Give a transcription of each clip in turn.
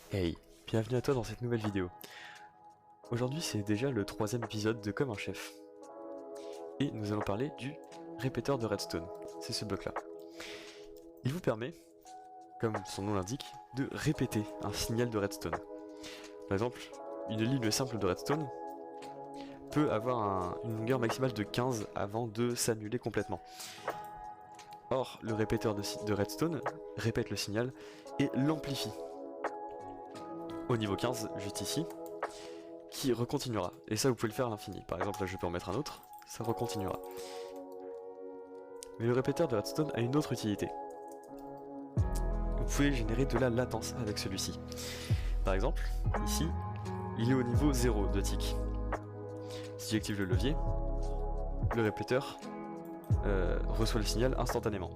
Hey, bienvenue à toi dans cette nouvelle vidéo. Aujourd'hui c'est déjà le 3e épisode de Comme un chef. Et nous allons parler du répéteur de redstone, c'est ce bloc là. Il vous permet, comme son nom l'indique, de répéter un signal de redstone. Par exemple, une ligne simple de redstone peut avoir une longueur maximale de 15 avant de s'annuler complètement. Or, le répéteur de redstone répète le signal et l'amplifie. Au niveau 15, juste ici, qui recontinuera. Et ça, vous pouvez le faire à l'infini. Par exemple, là, je peux en mettre un autre, ça recontinuera. Mais le répéteur de redstone a une autre utilité. Vous pouvez générer de la latence avec celui-ci. Par exemple, ici, il est au niveau 0 de tick. Si j'active le levier, le répéteur reçoit le signal instantanément.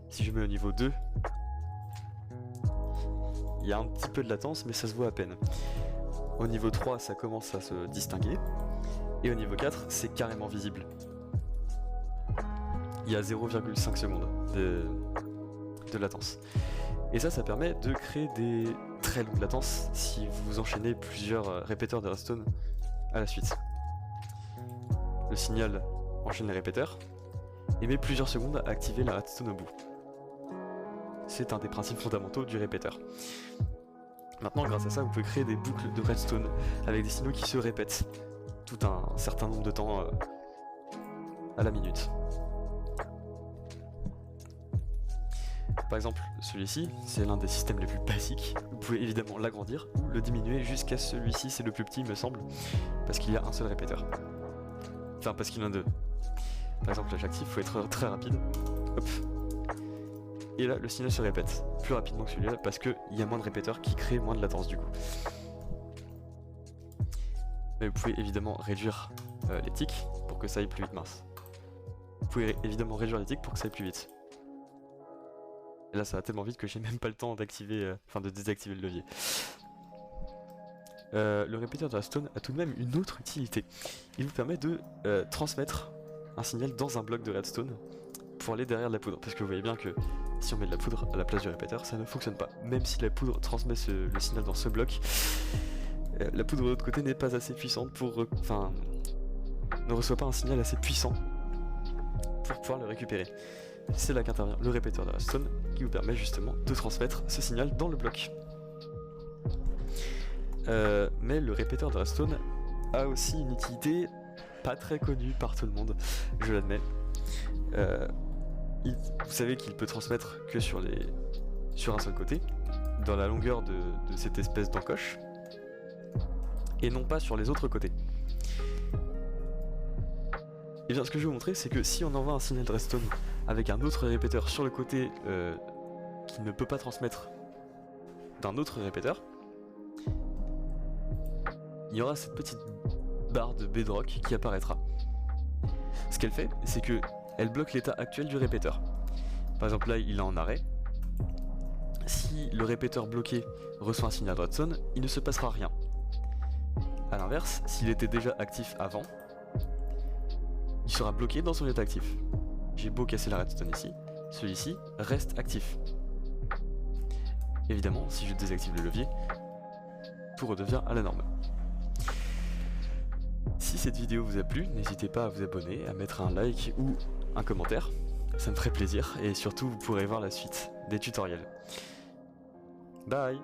Si je mets au niveau 2, il y a un petit peu de latence, mais ça se voit à peine. Au niveau 3, ça commence à se distinguer. Et au niveau 4, c'est carrément visible. Il y a 0,5 secondes de latence. Et ça permet de créer des très longues latences si vous enchaînez plusieurs répéteurs de redstone à la suite. Le signal enchaîne les répéteurs et met plusieurs secondes à activer la redstone au bout. C'est un des principes fondamentaux du répéteur. Maintenant, grâce à ça, vous pouvez créer des boucles de redstone avec des signaux qui se répètent tout un certain nombre de temps à la minute. Par exemple, celui-ci, c'est l'un des systèmes les plus basiques. Vous pouvez évidemment l'agrandir ou le diminuer jusqu'à celui-ci, c'est le plus petit, il me semble, parce qu'il y a un seul répéteur. Enfin, parce qu'il y en a deux. Par exemple, là j'active, il faut être très rapide. Hop. Et là, le signal se répète plus rapidement que celui-là parce qu'il y a moins de répéteurs qui créent moins de latence du coup. Mais vous pouvez évidemment réduire les ticks pour que ça aille plus vite, mince. Vous pouvez évidemment réduire les ticks pour que ça aille plus vite. Et là, ça va tellement vite que j'ai même pas le temps d'activer, de désactiver le levier. Le répéteur de redstone a tout de même une autre utilité. Il vous permet de transmettre un signal dans un bloc de redstone pour aller derrière de la poudre. Parce que vous voyez bien que si on met de la poudre à la place du répéteur, ça ne fonctionne pas. Même si la poudre transmet le signal dans ce bloc, la poudre de l'autre côté n'est pas assez puissante pour... ne reçoit pas un signal assez puissant pour pouvoir le récupérer. C'est là qu'intervient le répéteur de redstone qui vous permet justement de transmettre ce signal dans le bloc. Mais le répéteur de redstone a aussi une utilité pas très connue par tout le monde, je l'admets. Vous savez qu'il peut transmettre que sur un seul côté, dans la longueur de cette espèce d'encoche, et non pas sur les autres côtés. Et bien ce que je vais vous montrer, c'est que si on envoie un signal de redstone avec un autre répéteur sur le côté qui ne peut pas transmettre d'un autre répéteur, il y aura cette petite barre de bedrock qui apparaîtra. Ce qu'elle fait, c'est que elle bloque l'état actuel du répéteur. Par exemple là, il est en arrêt. Si le répéteur bloqué reçoit un signal de redstone, il ne se passera rien. A l'inverse, s'il était déjà actif avant, il sera bloqué dans son état actif. J'ai beau casser la redstone ici, celui-ci reste actif. Évidemment, si je désactive le levier, tout redevient à la norme. Si cette vidéo vous a plu, n'hésitez pas à vous abonner, à mettre un like ou un commentaire, ça me ferait plaisir, et surtout vous pourrez voir la suite des tutoriels. Bye!